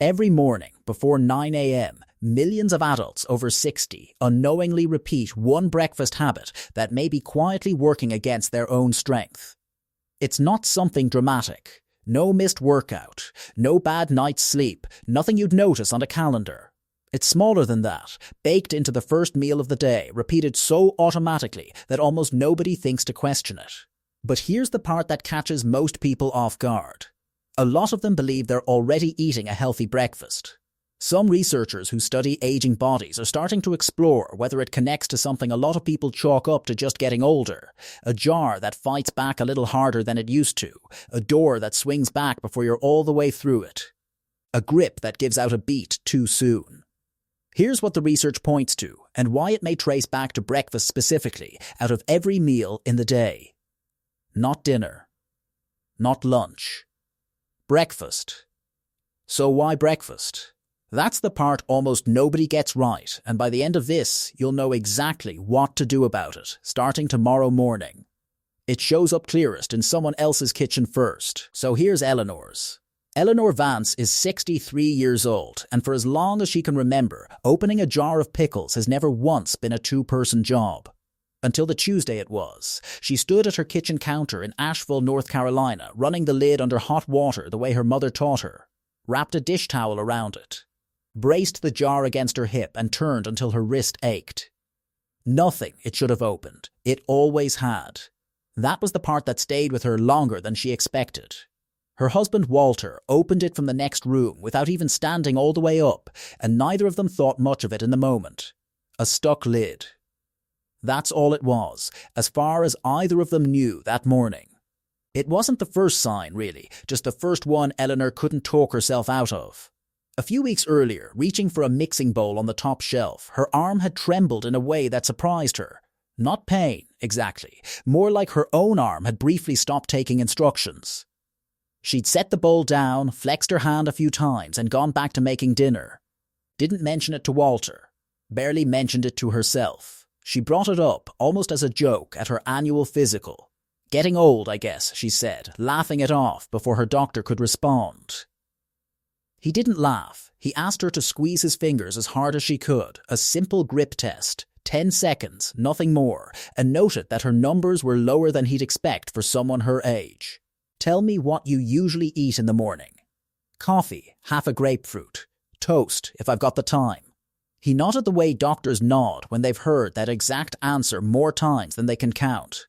Every morning before 9 a.m., millions of adults over 60 unknowingly repeat one breakfast habit that may be quietly working against their own strength. It's not something dramatic. No missed workout, no bad night's sleep, nothing you'd notice on a calendar. It's smaller than that, baked into the first meal of the day, repeated so automatically that almost nobody thinks to question it. But here's the part that catches most people off guard. A lot of them believe they're already eating a healthy breakfast. Some researchers who study aging bodies are starting to explore whether it connects to something a lot of people chalk up to just getting older. A jar that fights back a little harder than it used to. A door that swings back before you're all the way through it. A grip that gives out a beat too soon. Here's what the research points to, and why it may trace back to breakfast specifically, out of every meal in the day. Not dinner. Not lunch. Breakfast. So why breakfast? That's the part almost nobody gets right, and by the end of this, you'll know exactly what to do about it, starting tomorrow morning. It shows up clearest in someone else's kitchen first, so here's Eleanor's. Eleanor Vance is 63 years old, and for as long as she can remember, opening a jar of pickles has never once been a two-person job. Until the Tuesday it was. She stood at her kitchen counter in Asheville, North Carolina, running the lid under hot water the way her mother taught her, wrapped a dish towel around it, braced the jar against her hip and turned until her wrist ached. Nothing it should have opened. It always had. That was the part that stayed with her longer than she expected. Her husband Walter opened it from the next room without even standing all the way up, and neither of them thought much of it in the moment. A stuck lid. That's all it was, as far as either of them knew that morning. It wasn't the first sign, really, just the first one Eleanor couldn't talk herself out of. A few weeks earlier, reaching for a mixing bowl on the top shelf, her arm had trembled in a way that surprised her. Not pain, exactly. More like her own arm had briefly stopped taking instructions. She'd set the bowl down, flexed her hand a few times, and gone back to making dinner. Didn't mention it to Walter. Barely mentioned it to herself. She brought it up, almost as a joke, at her annual physical. Getting old, I guess, she said, laughing it off before her doctor could respond. He didn't laugh. He asked her to squeeze his fingers as hard as she could, a simple grip test, 10 seconds, nothing more, and noted that her numbers were lower than he'd expect for someone her age. Tell me what you usually eat in the morning. Coffee, half a grapefruit. Toast, if I've got the time. He nodded the way doctors nod when they've heard that exact answer more times than they can count.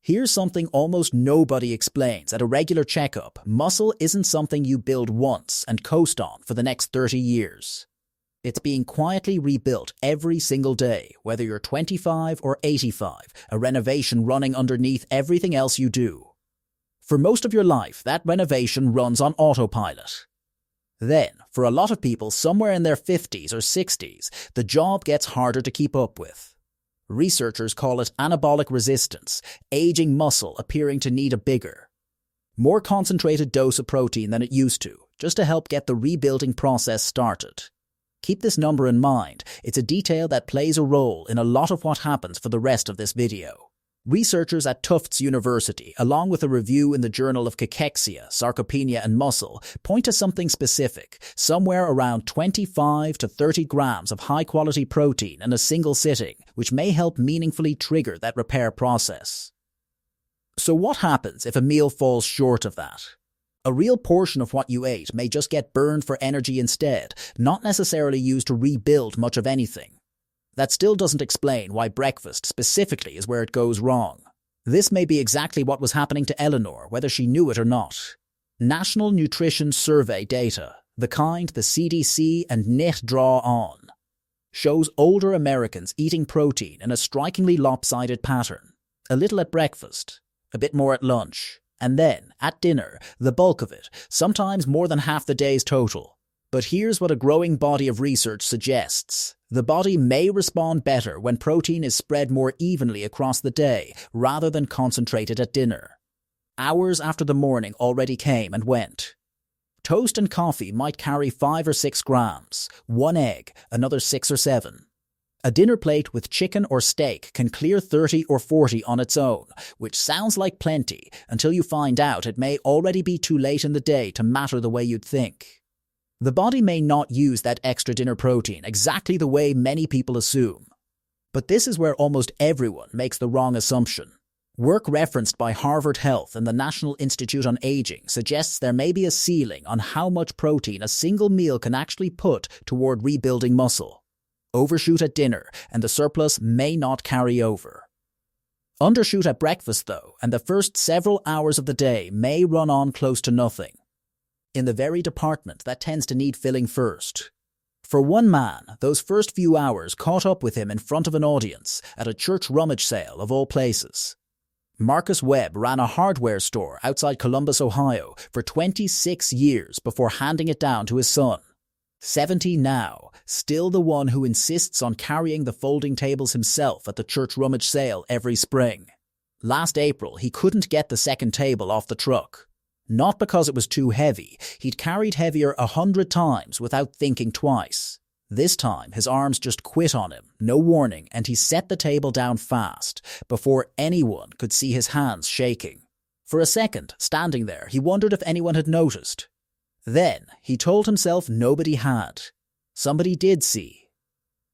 Here's something almost nobody explains at a regular checkup. Muscle isn't something you build once and coast on for the next 30 years. It's being quietly rebuilt every single day, whether you're 25 or 85, a renovation running underneath everything else you do. For most of your life, that renovation runs on autopilot. Then, for a lot of people somewhere in their 50s or 60s, the job gets harder to keep up with. Researchers call it anabolic resistance, aging muscle appearing to need a bigger, more concentrated dose of protein than it used to, just to help get the rebuilding process started. Keep this number in mind. It's a detail that plays a role in a lot of what happens for the rest of this video. Researchers at Tufts University, along with a review in the Journal of Cachexia, Sarcopenia and Muscle, point to something specific, somewhere around 25 to 30 grams of high-quality protein in a single sitting, which may help meaningfully trigger that repair process. So what happens if a meal falls short of that? A real portion of what you ate may just get burned for energy instead, not necessarily used to rebuild much of anything. That still doesn't explain why breakfast specifically is where it goes wrong. This may be exactly what was happening to Eleanor, whether she knew it or not. National Nutrition Survey data, the kind the CDC and NIT draw on, shows older Americans eating protein in a strikingly lopsided pattern. A little at breakfast, a bit more at lunch, and then, at dinner, the bulk of it, sometimes more than half the day's total. But here's what a growing body of research suggests. The body may respond better when protein is spread more evenly across the day, rather than concentrated at dinner. Hours after the morning already came and went. Toast and coffee might carry 5 or 6 grams, one egg, another 6 or 7. A dinner plate with chicken or steak can clear 30 or 40 on its own, which sounds like plenty until you find out it may already be too late in the day to matter the way you'd think. The body may not use that extra dinner protein exactly the way many people assume. But this is where almost everyone makes the wrong assumption. Work referenced by Harvard Health and the National Institute on Aging suggests there may be a ceiling on how much protein a single meal can actually put toward rebuilding muscle. Overshoot at dinner, and the surplus may not carry over. Undershoot at breakfast, though, and the first several hours of the day may run on close to nothing. In the very department that tends to need filling first. For one man, those first few hours caught up with him in front of an audience at a church rummage sale of all places. Marcus Webb ran a hardware store outside Columbus, Ohio for 26 years before handing it down to his son. 70 now, still the one who insists on carrying the folding tables himself at the church rummage sale every spring. Last April, he couldn't get the second table off the truck. Not because it was too heavy. He'd carried heavier 100 times without thinking twice. This time, his arms just quit on him, no warning, and he set the table down fast, before anyone could see his hands shaking. For a second, standing there, he wondered if anyone had noticed. Then, he told himself nobody had. Somebody did see.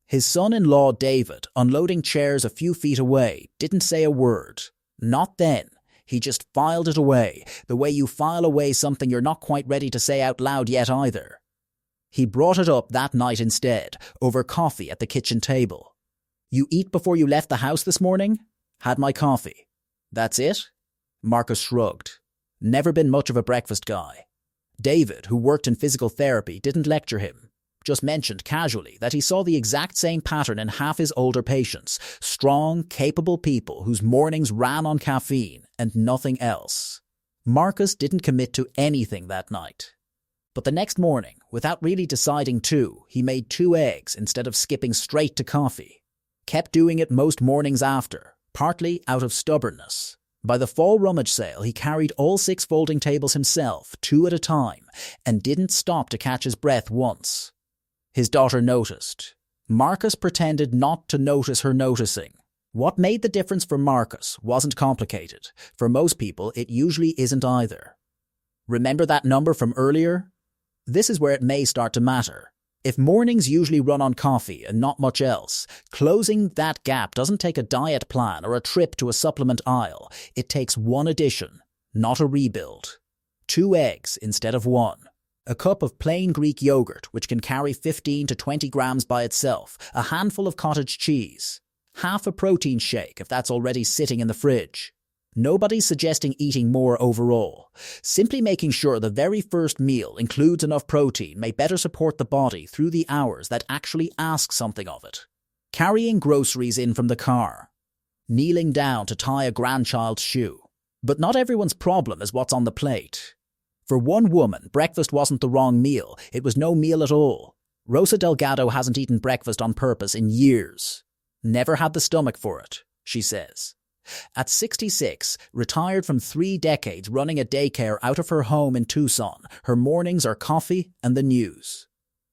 His son-in-law, David, unloading chairs a few feet away, didn't say a word. Not then. He just filed it away, the way you file away something you're not quite ready to say out loud yet either. He brought it up that night instead, over coffee at the kitchen table. "You eat before you left the house this morning?" "Had my coffee." "That's it?" Marcus shrugged. Never been much of a breakfast guy. David, who worked in physical therapy, didn't lecture him. Just mentioned casually that he saw the exact same pattern in half his older patients, strong, capable people whose mornings ran on caffeine and nothing else. Marcus didn't commit to anything that night. But the next morning, without really deciding to, he made 2 eggs instead of skipping straight to coffee. Kept doing it most mornings after, partly out of stubbornness. By the fall rummage sale, he carried all 6 folding tables himself, 2 at a time, and didn't stop to catch his breath once. His daughter noticed. Marcus pretended not to notice her noticing. What made the difference for Marcus wasn't complicated. For most people, it usually isn't either. Remember that number from earlier? This is where it may start to matter. If mornings usually run on coffee and not much else, closing that gap doesn't take a diet plan or a trip to a supplement aisle. It takes one addition, not a rebuild. 2 eggs instead of 1. A cup of plain Greek yogurt, which can carry 15 to 20 grams by itself, a handful of cottage cheese, half a protein shake if that's already sitting in the fridge. Nobody's suggesting eating more overall. Simply making sure the very first meal includes enough protein may better support the body through the hours that actually ask something of it. Carrying groceries in from the car. Kneeling down to tie a grandchild's shoe. But not everyone's problem is what's on the plate. For one woman, breakfast wasn't the wrong meal. It was no meal at all. Rosa Delgado hasn't eaten breakfast on purpose in years. Never had the stomach for it, she says. At 66, retired from 3 decades running a daycare out of her home in Tucson, her mornings are coffee and the news.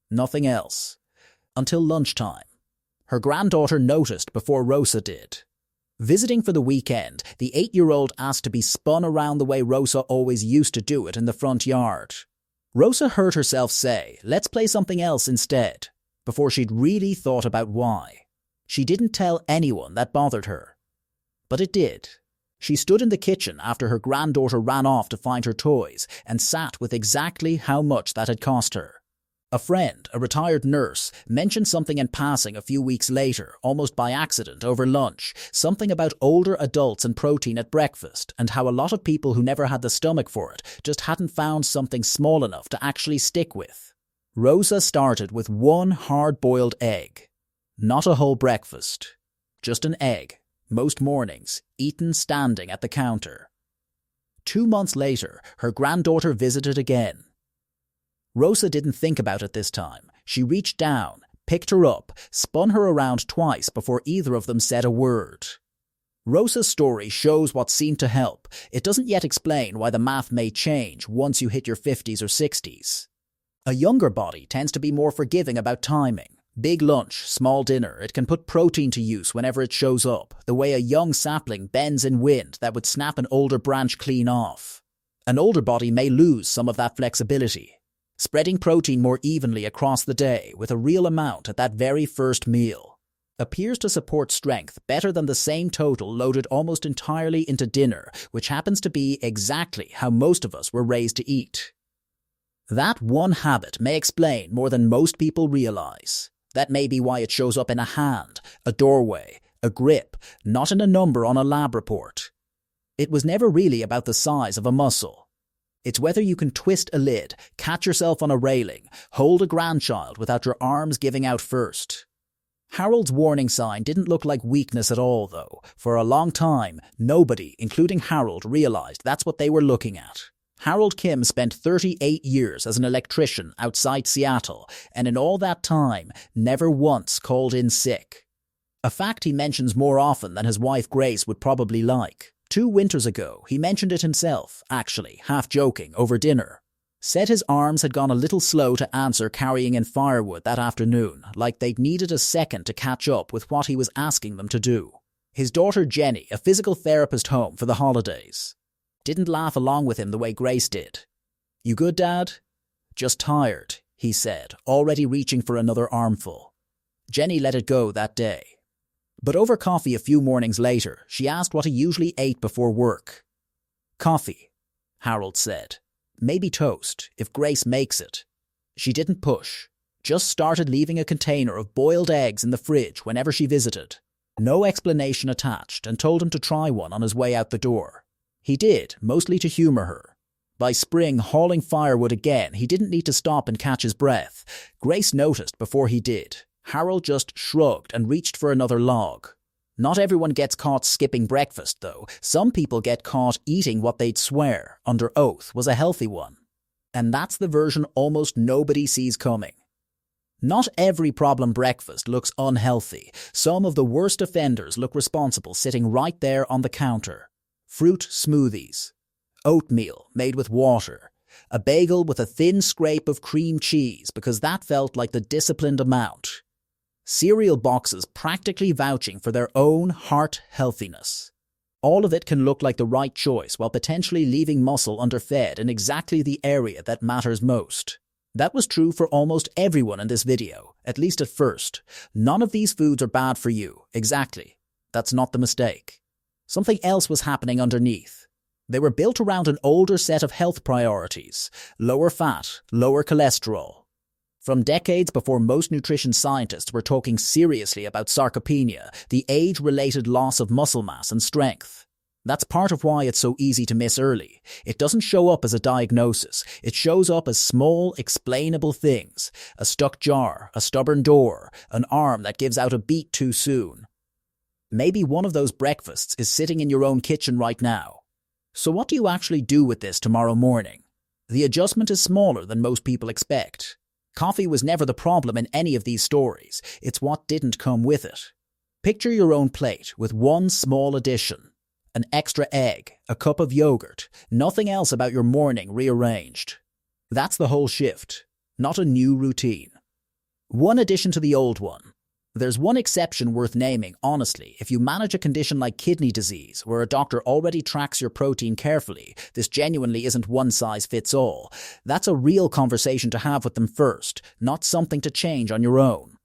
Nothing else. Until lunchtime. Her granddaughter noticed before Rosa did. Visiting for the weekend, the 8-year-old asked to be spun around the way Rosa always used to do it in the front yard. Rosa heard herself say, "Let's play something else instead," before she'd really thought about why. She didn't tell anyone that bothered her. But it did. She stood in the kitchen after her granddaughter ran off to find her toys and sat with exactly how much that had cost her. A friend, a retired nurse, mentioned something in passing a few weeks later, almost by accident over lunch, something about older adults and protein at breakfast, and how a lot of people who never had the stomach for it just hadn't found something small enough to actually stick with. Rosa started with 1 hard-boiled egg. Not a whole breakfast. Just an egg, most mornings, eaten standing at the counter. 2 months later, her granddaughter visited again. Rosa didn't think about it this time. She reached down, picked her up, spun her around twice before either of them said a word. Rosa's story shows what seemed to help. It doesn't yet explain why the math may change once you hit your 50s or 60s. A younger body tends to be more forgiving about timing. Big lunch, small dinner, it can put protein to use whenever it shows up, the way a young sapling bends in wind that would snap an older branch clean off. An older body may lose some of that flexibility. Spreading protein more evenly across the day with a real amount at that very first meal appears to support strength better than the same total loaded almost entirely into dinner, which happens to be exactly how most of us were raised to eat. That one habit may explain more than most people realize. That may be why it shows up in a hand, a doorway, a grip, not in a number on a lab report. It was never really about the size of a muscle. It's whether you can twist a lid, catch yourself on a railing, hold a grandchild without your arms giving out first. Harold's warning sign didn't look like weakness at all, though. For a long time, nobody, including Harold, realized that's what they were looking at. Harold Kim spent 38 years as an electrician outside Seattle, and in all that time, never once called in sick. A fact he mentions more often than his wife Grace would probably like. 2 winters ago, he mentioned it himself, actually, half joking, over dinner. Said his arms had gone a little slow to answer carrying in firewood that afternoon, like they'd needed a second to catch up with what he was asking them to do. His daughter Jenny, a physical therapist home for the holidays, didn't laugh along with him the way Grace did. "You good, Dad?" "Just tired," he said, already reaching for another armful. Jenny let it go that day. But over coffee a few mornings later, she asked what he usually ate before work. "Coffee," Harold said. "Maybe toast, if Grace makes it." She didn't push, just started leaving a container of boiled eggs in the fridge whenever she visited. No explanation attached, and told him to try one on his way out the door. He did, mostly to humor her. By spring, hauling firewood again, he didn't need to stop and catch his breath. Grace noticed before he did. Harold just shrugged and reached for another log. Not everyone gets caught skipping breakfast, though. Some people get caught eating what they'd swear, under oath, was a healthy one. And that's the version almost nobody sees coming. Not every problem breakfast looks unhealthy. Some of the worst offenders look responsible sitting right there on the counter. Fruit smoothies, oatmeal made with water, a bagel with a thin scrape of cream cheese because that felt like the disciplined amount. Cereal boxes practically vouching for their own heart healthiness. All of it can look like the right choice while potentially leaving muscle underfed in exactly the area that matters most. That was true for almost everyone in this video, at least at first. None of these foods are bad for you, exactly. That's not the mistake. Something else was happening underneath. They were built around an older set of health priorities: lower fat, lower cholesterol. From decades before most nutrition scientists were talking seriously about sarcopenia, the age-related loss of muscle mass and strength. That's part of why it's so easy to miss early. It doesn't show up as a diagnosis. It shows up as small, explainable things. A stuck jar, a stubborn door, an arm that gives out a beat too soon. Maybe one of those breakfasts is sitting in your own kitchen right now. So what do you actually do with this tomorrow morning? The adjustment is smaller than most people expect. Coffee was never the problem in any of these stories. It's what didn't come with it. Picture your own plate with one small addition. An extra egg, a cup of yogurt, nothing else about your morning rearranged. That's the whole shift, not a new routine. One addition to the old one. There's one exception worth naming, honestly. If you manage a condition like kidney disease, where a doctor already tracks your protein carefully, this genuinely isn't one size fits all. That's a real conversation to have with them first, not something to change on your own.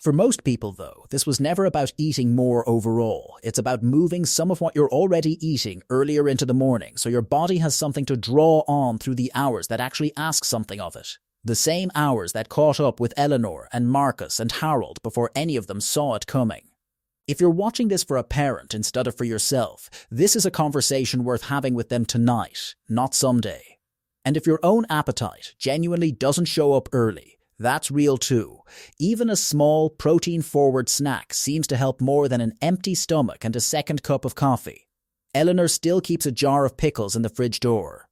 For most people, though, this was never about eating more overall. It's about moving some of what you're already eating earlier into the morning, so your body has something to draw on through the hours that actually ask something of it. The same hours that caught up with Eleanor and Marcus and Harold before any of them saw it coming. If you're watching this for a parent instead of for yourself, this is a conversation worth having with them tonight, not someday. And if your own appetite genuinely doesn't show up early, that's real too. Even a small, protein-forward snack seems to help more than an empty stomach and a second cup of coffee. Eleanor still keeps a jar of pickles in the fridge door.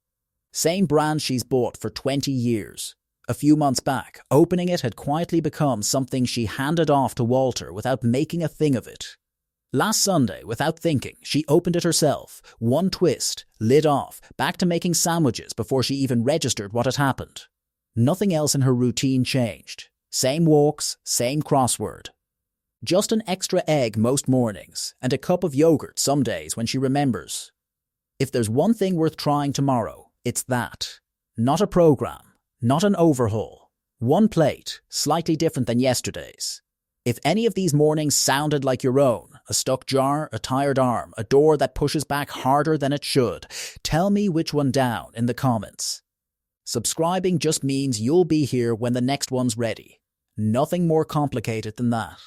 Same brand she's bought for 20 years. A few months back, opening it had quietly become something she handed off to Walter without making a thing of it. Last Sunday, without thinking, she opened it herself. One twist, lid off, back to making sandwiches before she even registered what had happened. Nothing else in her routine changed. Same walks, same crossword. Just an extra egg most mornings, and a cup of yogurt some days when she remembers. If there's one thing worth trying tomorrow, it's that. Not a program. not an overhaul. One plate, slightly different than yesterday's. If any of these mornings sounded like your own, a stuck jar, a tired arm, a door that pushes back harder than it should, tell me which one down in the comments. Subscribing just means you'll be here when the next one's ready. Nothing more complicated than that.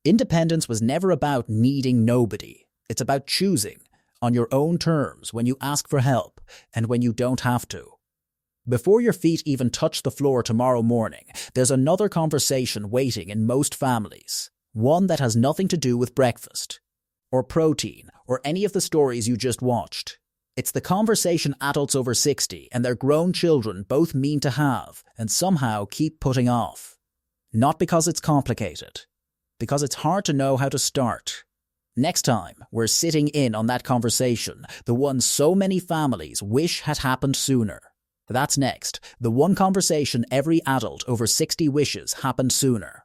Independence was never about needing nobody. It's about choosing, on your own terms, when you ask for help and when you don't have to. Before your feet even touch the floor tomorrow morning, there's another conversation waiting in most families. One that has nothing to do with breakfast, or protein, or any of the stories you just watched. It's the conversation adults over 60 and their grown children both mean to have and somehow keep putting off. Not because it's complicated, because it's hard to know how to start. Next time, we're sitting in on that conversation, the one so many families wish had happened sooner. That's next, the one conversation every adult over 60 wishes happened sooner.